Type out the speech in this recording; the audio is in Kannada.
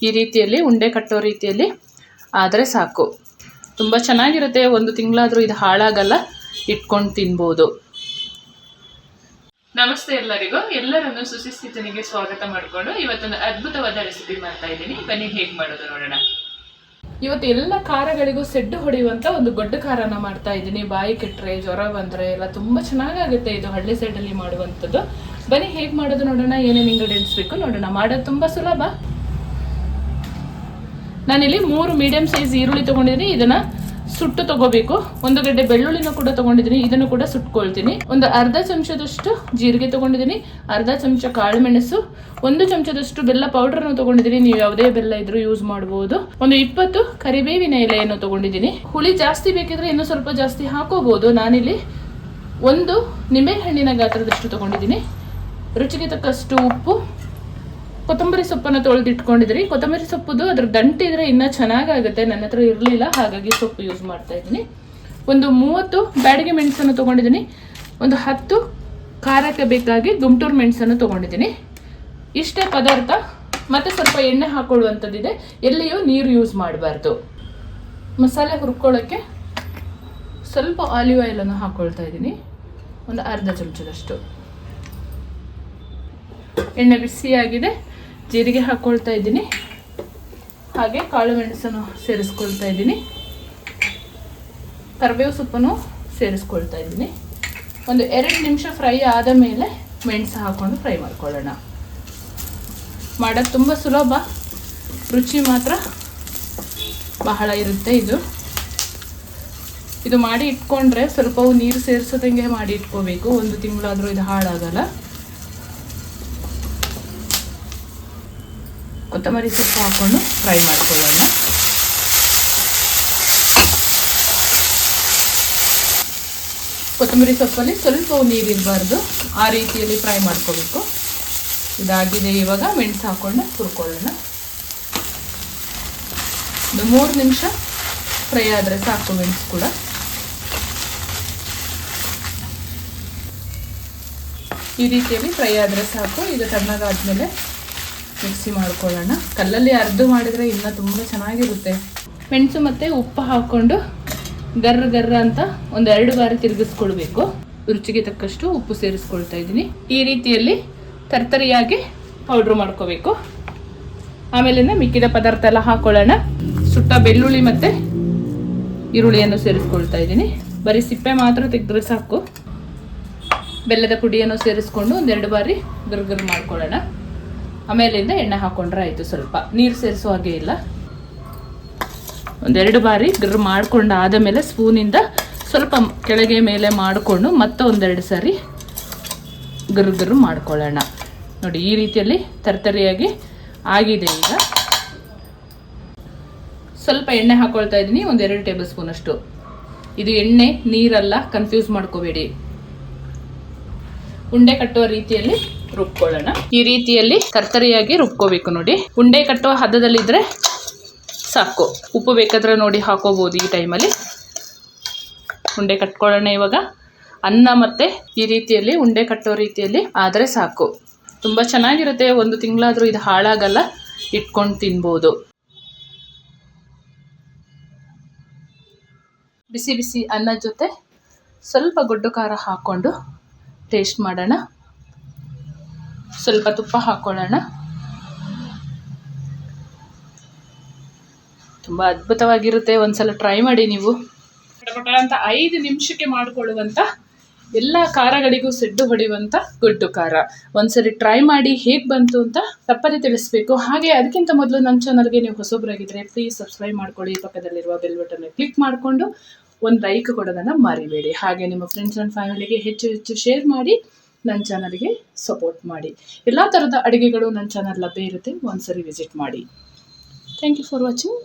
ಈ ರೀತಿಯಲ್ಲಿ ಉಂಡೆ ಕಟ್ಟೋ ರೀತಿಯಲ್ಲಿ ಆದರೆ ಸಾಕು. ತುಂಬ ಚೆನ್ನಾಗಿರುತ್ತೆ. 1 ತಿಂಗಳಾದರೂ ಇದು ಹಾಳಾಗಲ್ಲ, ಇಟ್ಕೊಂಡು ತಿನ್ಬೋದು. ನಮಸ್ತೆ ಎಲ್ಲರಿಗೂ. ಎಲ್ಲರನ್ನು ಸುಶಿಕ್ಷಿತನಿಗೆ ಸ್ವಾಗತ ಮಾಡಿಕೊಂಡು ಇವತ್ತೊಂದು ಅದ್ಭುತವಾದ ರೆಸಿಪಿ ಮಾಡ್ತಾ ಇದ್ದೀನಿ. ಬನ್ನಿ ಹೇಗೆ ಮಾಡೋದು ನೋಡೋಣ. ಇವತ್ತು ಎಲ್ಲ ಖಾರಗಳಿಗೂ ಸೆಡ್ಡು ಹೊಡೆಯುವಂಥ ಒಂದು ಗೊಡ್ಡು ಖಾರನ ಮಾಡ್ತಾ ಇದ್ದೀನಿ. ಬಾಯಿ ಕೆಟ್ಟರೆ, ಜ್ವರ ಬಂದರೆ ಎಲ್ಲ ತುಂಬ ಚೆನ್ನಾಗಾಗುತ್ತೆ. ಇದು ಹಳ್ಳಿ ಸೈಡಲ್ಲಿ ಮಾಡುವಂಥದ್ದು. ಬನ್ನಿ ಹೇಗೆ ಮಾಡೋದು ನೋಡೋಣ. ಏನೇನು ಇಂಗ್ರೀಡಿಯೆಂಟ್ಸ್ ಬೇಕು ನೋಡೋಣ. ಮಾಡೋದು ತುಂಬ ಸುಲಭ. ನಾನಿಲ್ಲಿ 3 ಮೀಡಿಯಂ ಸೈಜ್ ಈರುಳ್ಳಿ ತೊಗೊಂಡಿದ್ದೀನಿ. ಇದನ್ನು ಸುಟ್ಟು ತಗೋಬೇಕು. 1 ಗಡ್ಡೆ ಬೆಳ್ಳುಳ್ಳಿನೂ ಕೂಡ ತೊಗೊಂಡಿದ್ದೀನಿ. ಇದನ್ನು ಕೂಡ ಸುಟ್ಕೊಳ್ತೀನಿ. ಒಂದು ಅರ್ಧ ಚಮಚದಷ್ಟು ಜೀರಿಗೆ ತೊಗೊಂಡಿದ್ದೀನಿ, ಅರ್ಧ ಚಮಚ ಕಾಳು ಮೆಣಸು, 1 ಚಮಚದಷ್ಟು ಬೆಲ್ಲ ಪೌಡರ್ನು ತೊಗೊಂಡಿದ್ದೀನಿ. ನೀವು ಯಾವುದೇ ಬೆಲ್ಲ ಇದ್ರೂ ಯೂಸ್ ಮಾಡ್ಬೋದು. ಒಂದು 20 ಕರಿಬೇವಿನ ಎಲೆಯನ್ನು ತೊಗೊಂಡಿದ್ದೀನಿ. ಹುಳಿ ಜಾಸ್ತಿ ಬೇಕಿದ್ರೆ ಇನ್ನೂ ಸ್ವಲ್ಪ ಜಾಸ್ತಿ ಹಾಕೋಬಹುದು. ನಾನಿಲ್ಲಿ 1 ನಿಂಬೆಹಣ್ಣಿನ ಗಾತ್ರದಷ್ಟು ತೊಗೊಂಡಿದ್ದೀನಿ. ರುಚಿಗೆ ತಕ್ಕಷ್ಟು ಉಪ್ಪು, ಕೊತ್ತಂಬರಿ ಸೊಪ್ಪನ್ನು ತೊಳೆದಿಟ್ಕೊಂಡಿದ್ರಿ. ಕೊತ್ತಂಬರಿ ಸೊಪ್ಪುದು ಅದ್ರ ದಂಟಿದ್ರೆ ಇನ್ನೂ ಚೆನ್ನಾಗಾಗುತ್ತೆ. ನನ್ನ ಹತ್ರ ಇರಲಿಲ್ಲ, ಹಾಗಾಗಿ ಸೊಪ್ಪು ಯೂಸ್ ಮಾಡ್ತಾ ಇದ್ದೀನಿ. ಒಂದು 30 ಬ್ಯಾಡಗಿ ಮೆಣಸನ್ನು ತೊಗೊಂಡಿದ್ದೀನಿ. ಒಂದು 10 ಖಾರಕ್ಕೆ ಬೇಕಾಗಿ ಗುಂಟೂರು ಮೆಣಸನ್ನು ತೊಗೊಂಡಿದ್ದೀನಿ. ಇಷ್ಟೇ ಪದಾರ್ಥ. ಮತ್ತೆ ಸ್ವಲ್ಪ ಎಣ್ಣೆ ಹಾಕೊಳ್ಳುವಂಥದ್ದಿದೆ. ಎಲ್ಲಿಯೂ ನೀರು ಯೂಸ್ ಮಾಡಬಾರ್ದು. ಮಸಾಲೆ ಹುರ್ಕೊಳ್ಳೋಕ್ಕೆ ಸ್ವಲ್ಪ ಆಲಿವ್ ಆಯಿಲನ್ನು ಹಾಕ್ಕೊಳ್ತಾ ಇದ್ದೀನಿ. ಒಂದು ಅರ್ಧ ಚಮಚದಷ್ಟು. ಎಣ್ಣೆ ಬಿಸಿಯಾಗಿದೆ. ಜೀರಿಗೆ ಹಾಕ್ಕೊಳ್ತಾ ಇದ್ದೀನಿ. ಹಾಗೆ ಕಾಳು ಮೆಣಸನ್ನು ಸೇರಿಸ್ಕೊಳ್ತಾ ಇದ್ದೀನಿ. ಕರಿಬೇವು ಸೊಪ್ಪನ್ನು ಸೇರಿಸ್ಕೊಳ್ತಾ ಇದ್ದೀನಿ. ಒಂದು 2 ನಿಮಿಷ ಫ್ರೈ ಆದ ಮೇಲೆ ಮೆಣಸು ಹಾಕ್ಕೊಂಡು ಫ್ರೈ ಮಾಡ್ಕೊಳ್ಳೋಣ. ಮಾಡೋದು ತುಂಬ ಸುಲಭ, ರುಚಿ ಮಾತ್ರ ಬಹಳ ಇರುತ್ತೆ. ಇದು ಮಾಡಿ ಇಟ್ಕೊಂಡ್ರೆ ಸ್ವಲ್ಪವು ನೀರು ಸೇರಿಸೋದಂಗೆ ಮಾಡಿ ಇಟ್ಕೋಬೇಕು. 1 ತಿಂಗಳಾದರೂ ಇದು ಹಾಳಾಗಲ್ಲ. ಕೊತ್ತಂಬರಿ ಸೊಪ್ಪು ಹಾಕ್ಕೊಂಡು ಫ್ರೈ ಮಾಡ್ಕೊಳ್ಳೋಣ. ಕೊತ್ತಂಬರಿ ಸೊಪ್ಪಲ್ಲಿ ಸ್ವಲ್ಪ ನೀರಿರಬಾರ್ದು, ಆ ರೀತಿಯಲ್ಲಿ ಫ್ರೈ ಮಾಡ್ಕೋಬೇಕು. ಇದಾಗಿದೆ. ಇವಾಗ ಮೆಣಸು ಹಾಕ್ಕೊಂಡು ಹುರ್ಕೊಳ್ಳೋಣ. ಒಂದು 3 ನಿಮಿಷ ಫ್ರೈ ಆದರೆ ಸಾಕು ಮೆಣಸು ಕೂಡ. ಈ ರೀತಿಯಲ್ಲಿ ಫ್ರೈ ಆದರೆ ಸಾಕು. ಈಗ ತಣ್ಣಗಾದ್ಮೇಲೆ ಮಿಕ್ಸಿ ಮಾಡ್ಕೊಳ್ಳೋಣ. ಕಲ್ಲಲ್ಲಿ ಅರ್ದು ಮಾಡಿದರೆ ಇನ್ನೂ ತುಂಬ ಚೆನ್ನಾಗಿರುತ್ತೆ. ಮೆಣಸು ಮತ್ತು ಉಪ್ಪು ಹಾಕ್ಕೊಂಡು ಗರ್ರ ಅಂತ ಒಂದು 2 ಬಾರಿ ತಿರುಗಿಸ್ಕೊಳ್ಬೇಕು. ರುಚಿಗೆ ತಕ್ಕಷ್ಟು ಉಪ್ಪು ಸೇರಿಸ್ಕೊಳ್ತಾ ಇದ್ದೀನಿ. ಈ ರೀತಿಯಲ್ಲಿ ತರ್ತರಿಯಾಗಿ ಪೌಡ್ರ್ ಮಾಡ್ಕೋಬೇಕು. ಆಮೇಲಿಂದ ಮಿಕ್ಕಿದ ಪದಾರ್ಥ ಎಲ್ಲ ಹಾಕ್ಕೊಳ್ಳೋಣ. ಸುಟ್ಟ ಬೆಳ್ಳುಳ್ಳಿ ಮತ್ತು ಈರುಳ್ಳಿಯನ್ನು ಸೇರಿಸ್ಕೊಳ್ತಾ ಇದ್ದೀನಿ. ಬರೀ ಸಿಪ್ಪೆ ಮಾತ್ರ ತೆಗೆದ್ರೆ ಸಾಕು. ಬೆಲ್ಲದ ಪುಡಿಯನ್ನು ಸೇರಿಸ್ಕೊಂಡು 1-2 ಬಾರಿ ಗರ್ಗರ್ ಮಾಡ್ಕೊಳ್ಳೋಣ. ಆಮೇಲಿಂದ ಎಣ್ಣೆ ಹಾಕ್ಕೊಂಡ್ರೆ ಆಯಿತು. ಸ್ವಲ್ಪ ನೀರು ಸೇರಿಸೋ ಹಾಗೆ ಇಲ್ಲ. 1-2 ಬಾರಿ ಗರ್ ಮಾಡ್ಕೊಂಡು ಆದಮೇಲೆ ಸ್ಪೂನಿಂದ ಸ್ವಲ್ಪ ಕೆಳಗೆ ಮೇಲೆ ಮಾಡಿಕೊಂಡು ಮತ್ತೆ 1-2 ಸಾರಿ ಗರ್ಗರು ಮಾಡ್ಕೊಳ್ಳೋಣ. ನೋಡಿ, ಈ ರೀತಿಯಲ್ಲಿ ತರ್ತರಿಯಾಗಿ ಆಗಿದೆ. ಈಗ ಸ್ವಲ್ಪ ಎಣ್ಣೆ ಹಾಕ್ಕೊಳ್ತಾ ಇದ್ದೀನಿ. 1-2 ಟೇಬಲ್ ಸ್ಪೂನ್ ಅಷ್ಟು. ಇದು ಎಣ್ಣೆ, ನೀರಲ್ಲ, ಕನ್ಫ್ಯೂಸ್ ಮಾಡ್ಕೋಬೇಡಿ. ಉಂಡೆ ಕಟ್ಟುವ ರೀತಿಯಲ್ಲಿ ರುಬ್ಕೊಳ್ಳೋಣ. ಈ ರೀತಿಯಲ್ಲಿ ತರ್ತರಿಯಾಗಿ ರುಬ್ಕೋಬೇಕು. ನೋಡಿ, ಉಂಡೆ ಕಟ್ಟುವ ಹದದಲ್ಲಿದ್ದರೆ ಸಾಕು. ಉಪ್ಪು ಬೇಕಾದ್ರೆ ನೋಡಿ ಹಾಕೋಬಹುದು. ಈ ಟೈಮಲ್ಲಿ ಉಂಡೆ ಕಟ್ಕೊಳ್ಳೋಣ. ಇವಾಗ ಅನ್ನ ಮತ್ತೆ ಈ ರೀತಿಯಲ್ಲಿ ಉಂಡೆ ಕಟ್ಟೋ ರೀತಿಯಲ್ಲಿ ಆದರೆ ಸಾಕು. ತುಂಬ ಚೆನ್ನಾಗಿರುತ್ತೆ. 1 ತಿಂಗಳಾದರೂ ಇದು ಹಾಳಾಗಲ್ಲ, ಇಟ್ಕೊಂಡು ತಿನ್ಬೋದು. ಬಿಸಿ ಬಿಸಿ ಅನ್ನದ ಜೊತೆ ಸ್ವಲ್ಪ ಗೊಡ್ಡು ಖಾರ ಹಾಕ್ಕೊಂಡು ಟೇಸ್ಟ್ ಮಾಡೋಣ. ಸ್ವಲ್ಪ ತುಪ್ಪ ಹಾಕ್ಕೊಳ್ಳೋಣ. ತುಂಬ ಅದ್ಭುತವಾಗಿರುತ್ತೆ. ಒಂದ್ಸಲ ಟ್ರೈ ಮಾಡಿ ನೀವು. ಪಟಪಟ ಅಂತ 5 ನಿಮಿಷಕ್ಕೆ ಮಾಡಿಕೊಳ್ಳುವಂಥ ಎಲ್ಲ ಖಾರಗಳಿಗೂ ಸೆಡ್ಡು ಹೊಡೆಯುವಂಥ ಗೊಡ್ಡು ಖಾರ. ಒಂದ್ಸರಿ ಟ್ರೈ ಮಾಡಿ ಹೇಗೆ ಬಂತು ಅಂತ ತಪ್ಪದೇ ತಿಳಿಸ್ಬೇಕು. ಹಾಗೆ ಅದಕ್ಕಿಂತ ಮೊದಲು ನನ್ನ ಚಾನಲ್ಗೆ ನೀವು ಹೊಸೊಬ್ಬರಾಗಿದ್ದರೆ ಪ್ಲೀಸ್ ಸಬ್ಸ್ಕ್ರೈಬ್ ಮಾಡ್ಕೊಳ್ಳಿ. ಪಕ್ಕದಲ್ಲಿರುವ ಬೆಲ್ ಬಟನ್ ಕ್ಲಿಕ್ ಮಾಡಿಕೊಂಡು ಒಂದು ಲೈಕ್ ಕೊಡೋದನ್ನು ಮರಿಬೇಡಿ. ಹಾಗೆ ನಿಮ್ಮ ಫ್ರೆಂಡ್ಸ್ ಆ್ಯಂಡ್ ಫ್ಯಾಮಿಲಿಗೆ ಹೆಚ್ಚು ಶೇರ್ ಮಾಡಿ ನನ್ನ ಚಾನಲ್ಗೆ ಸಪೋರ್ಟ್ ಮಾಡಿ. ಎಲ್ಲ ಥರದ ಅಡುಗೆಗಳು ನನ್ನ ಚಾನಲ್ ಲಭ್ಯ ಇರುತ್ತೆ. ಒಂದ್ಸರಿ ವಿಸಿಟ್ ಮಾಡಿ. Thank you for watching.